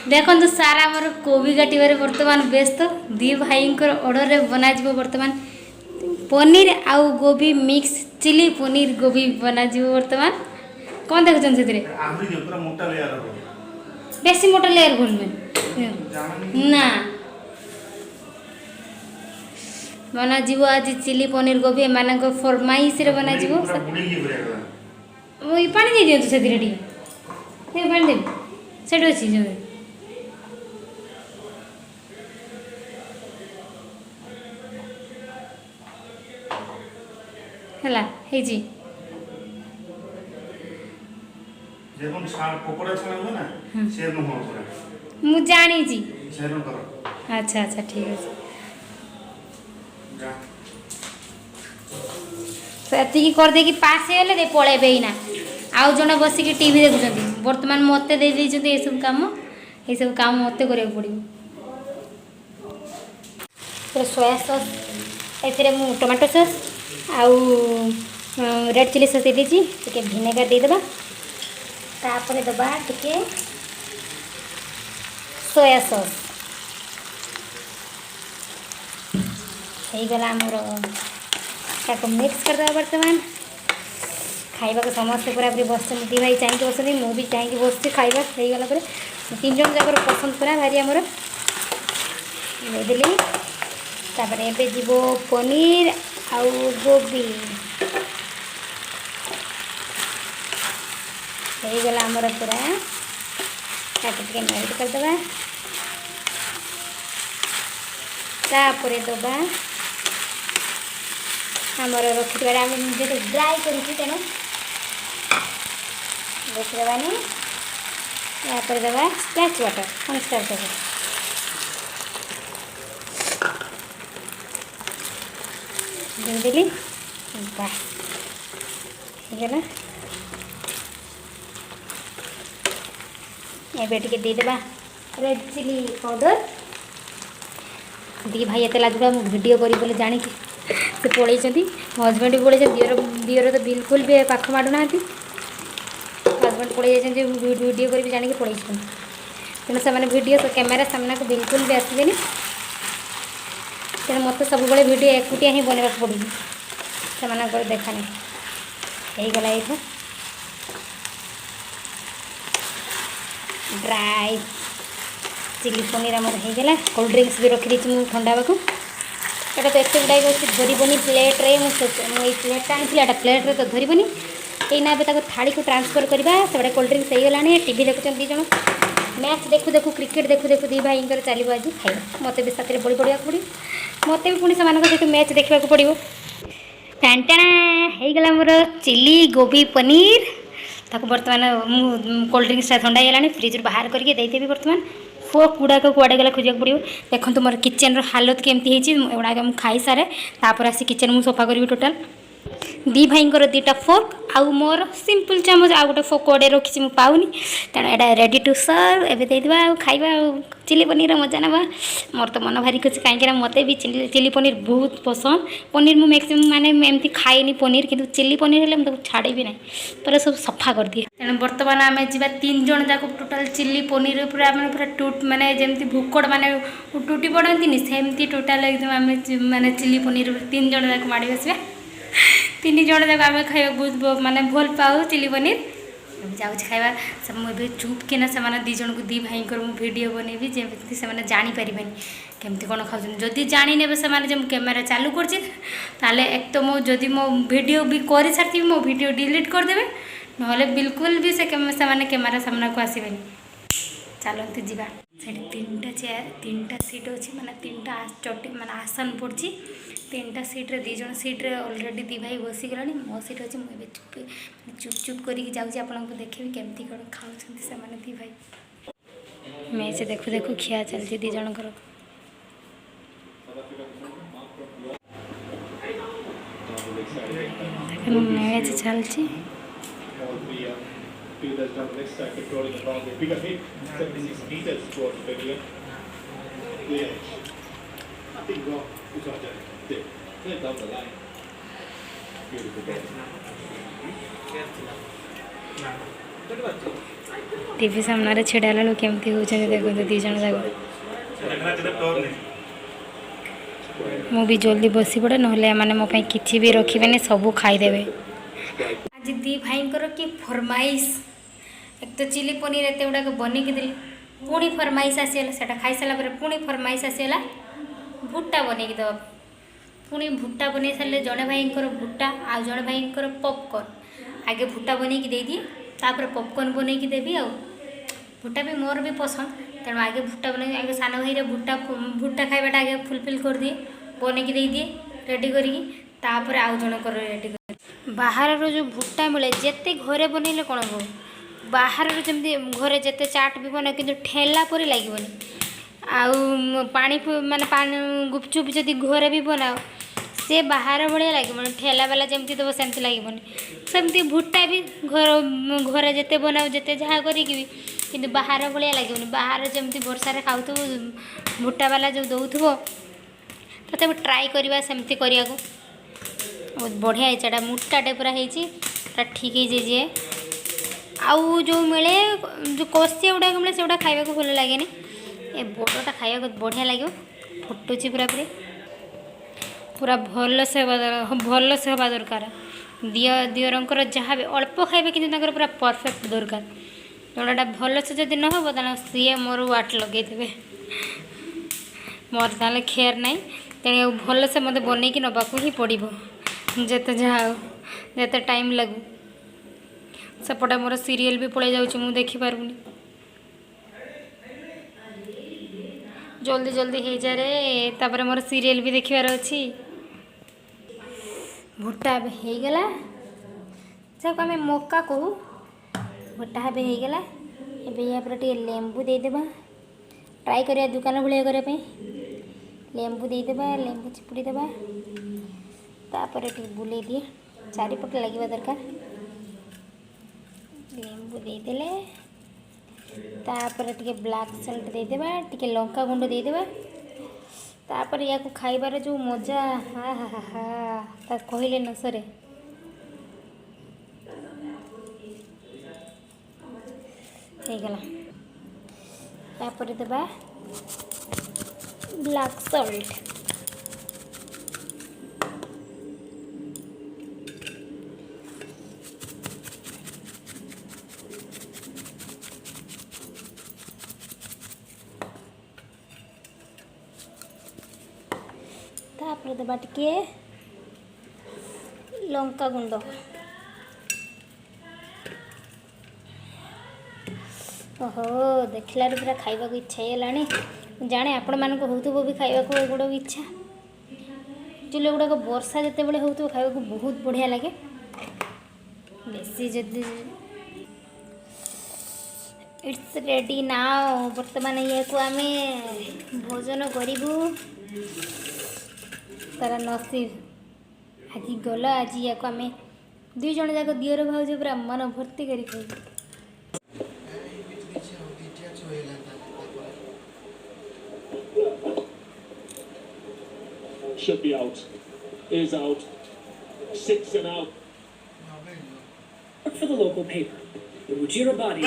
देखो तो सारा आमर कोबी काटिबार बर्तमान व्यस्त दी भाई ऑर्डर बना बर्तमान पनीर आउ गोभी मिक्स चिली पनीर गोभी बना बर्तमान कौन देखुन से बेसी मोटा लेयर घूम ना बना आज चिली पनीर गोभी एम फरमाइश बना पानी दे दिखाँ से पानी देवी सेठ अच्छी है मु जानी अच्छा अच्छा ठीक है से करदे कि पास होले पलैबे ना आउ जन बसिक टीवी देखुं बर्तमान मत दे ये सब काम मत करा पड़ो सोया सॉस ए टमाटो सॉस आउ रेड चिली सॉस दे टे भिनेगार देदेबा तापर दबा टे सोया सॉस हो गला मोर मिक्स करदे बर्तमान खाइबा को समस्ते पूरा पूरी बस दी भाई चाहिए बस मुझे चाहिए बस खाइबा हो गला तीन जन जाकर पसंद पूरा भारी आमर देदेली तापर एबे जीवो पनीर आउ गोभी हो गला आमर पूरा काटे मेल्ट करदे तापर दबा आमर रखी आम ड्राई करूँ तेणु देखिदेवानी यापर देवा स्प्लैश वाटर कॉन्स्टार्च देदेली बास होगला एबे टिके देदेबा रेड चिली पाउडर दी भाई एत लगुगा मु वीडियो करी बोले जानी से पलि मो हजबैंड भी पलि दियर तो बिल्कुल भी पाख माडुना हजबैंड पलि वीडियो कर जाणी पलि तेणु से वीडियो कैमेरा सामना को बिल्कुल भी आसबे तेणु मत सब वीडियो एकुटिया ही बनवा पड़ो से देखा नहीं हो गला ये ड्राई चिली पनीर आम होगला कोल्ड ड्रिंक्स भी रखी मुझे ठंडा को ये तो एत गुड़ाई अच्छी धरबनी प्लेट्रे मुझे प्लेटा आनी प्लेट्रे तो धरबनी यही ना थाड़ी को ट्रांसफर करवा से कोल्ड ड्रिंक्स हो गला टीवी देखुं दीज मैच देखु देखु क्रिकेट देखु देखु दी भाई चलो आज खाଇବା मत भी साथ बड़ी पड़ा पड़ो मत भी पुणी से सहित मैच देखा पड़ो टाणटाणा हो गला मोर चिली गोभी पनीर ताको बर्तमान कोल्ड ड्रिंक्स ठंडा होगा फ्रिज बाहर करके देदेवी बर्तमान फोक गुड़ाक कड़े गला खोजा पड़ो देखो मोर किचन हालत केमती एगुड़ा मुझे खाई सारे तापर आसी किचन मुझे सफा करी टोटाल दी भाई दुईटा फोक आउ मोर सिंपल चामच आउ गोटे फोक कड़े रखी मुझे पाऊनी तेणु यहाँ रेडी टू सर्व एवं देदेबा खाइबा चिली पनीर मजा ना मोर तो मन भारी खुशी कहीं मत भी चिली पनीर बहुत पसंद पनीर मुझे मैक्सिमम माने एमती खाएनी पनीर किंतु चिली पनीर है मुझे छाड़ी भी ना पर सब सफा कर दिए तेणु बर्तमान आम जा तीन जन जाक टोटाल चिली पनीर पूरा पूरा टूट माने जमती भूकड़ माने टूटी पड़ती सेमती टोटाल एकदम आम माने चिली पनीर तीन जन जाक माड़ी बसवा तीन जन जाक आम खाइबा बहुत माने भल पाऊ चिली पनीर जाऊँ खाइबा मुझे चुप किना से दी जन को दी भाई वीडियो बनैबी जमी से जापर केमती कौन खाऊँ जदि जानी ने से जब कैमेरा चालू कर एक तो मुझे मो वीडियो भी कर सारी मो वीडियो डिलीट करदे ना बिल्कुल भी से कैमेरा सामना को आसबे चलते जावा से तीन चेयर तीन सीट अच्छी माने तीन चटी माने आसन पड़ी तीन सीट्रे दी जन सीट्रे अलरेडी दी भाई बसिगला मो सीट अच्छी मुझे चुप चुप करके आपको देखेबी केमती कौन खाऊँ से दी भाई मैच देखु देखु खिया चलती दी जनकर मैच चलती Fielders down the left side controlling the boundary. Bigger hit, 76 meters towards the area. The edge. Nothing wrong. It's not just there. Clear down the line. Beautiful ball. TV सामने छिड़ा लु केमती हो देखो दी जन जाक मु भी जल्दी बसी पड़े ना मैंने मो कि भी रखे सबू खाईदेवे। आज दी भाई कि फरमाइश एक तो चिली पनीर एत गुड़ाक बनिकी देली पुणी फरमाइश आसीगला से खाई सारा पुणी फरमाइश आसीगला भुट्टा बनईकी दवा पुणी भुट्टा बन सारे जड़े भाई भुट्टा आउ जड़े भाई पॉपकॉर्न आगे भुट्टा बनईकी दे दिए तापर पॉपकॉर्न बनईकी देवी आ भुट्टा भी मोर भी पसंद तेणु आगे भुट्टा बन आगे सान भाई भुट्टा भुट्टा खाइबाटा आगे फुलफिल कर दिए बनईकी दे दिए रेडी करपर आउ जनकर रेडी कर बाहर जो भुट्टा मिले जिते घरे बनइले कौन हो बाहर जमी घरे जिते चाट भी बना कि ठेला परी लगे आउ पानी माने पानी गुपचुप जदि घरे भी बनाओ से बाहर भाया लगे ठेला वाला जमती दब सेमती लगे सेमती भुट्टा भी घरे जिते बनाओ जिते जहाँ करी बाहर भाया लगे बाहर जमती वर्षा खाऊ भुट्टा वाला जो दौथो तो ट्राए करवा सेमती करने को बहुत बढ़िया है मोटाटे पूरा होता ठीक है आउ जो मिले जो कषिया गुड़ाक मिले से खाया को भल लगे ए बड़टा खाया बढ़िया लगे फुटुची पूरा पूरी पूरा भल से हवा दरकार दियरंकर जहाँ भी अल्प खाइबे कि पूरा परफेक्ट दरकार जोड़ा भल से जब न हो तो सी मोर वाट लगे मोर ताले खेर ना तेणु भल से मत बनईकी नवाक ही पड़ो जिते जहाँ जिते टाइम लगू सेपटे मोर सीरियल भी पड़े जाऊँ देखिपारूनी जल्दी जल्दी हो जाए तापर मोर सीरियल भी देखिबार अच्छी भुट्टा हो गला जब आम मक्का कहू भुट्टा हो गला एपर टे लेंबू देदेबा ट्राए करिया दुकान भाया करने लेंबू देदेबा लेंबू चिपुड़ी देबा तापर टे बुले दिए चारिपटे लगे दरकार लेंबू देदेले तापर टे ब्लैक सल्ट देदेबा टे लंका गुंड देदेबा तापर या खाइबार जो मजा हा हा हा हा कहले न सरे गला तापर देबा ब्लैक सल्ट तापर देबा टिके लंका गुंड ओहो देखला पूरा खाइबा को इच्छा है जाने आपण मानक हो भी खाइबा को एगुड़ा इच्छा एक्चुअली गुड़ाक वर्षा जिते बड़े हो खाइबा को बहुत बढ़िया लगे बेसी जदि इट्स रेडी नाउ बर्तमान ये को आम भोजन करूँ तार नसीब आज गला आज या को आम दुई जन जाक दियर भाज पूरा मन भर्ती कर should be out, is out, 6 and out. For the local paper, the Wajirabadi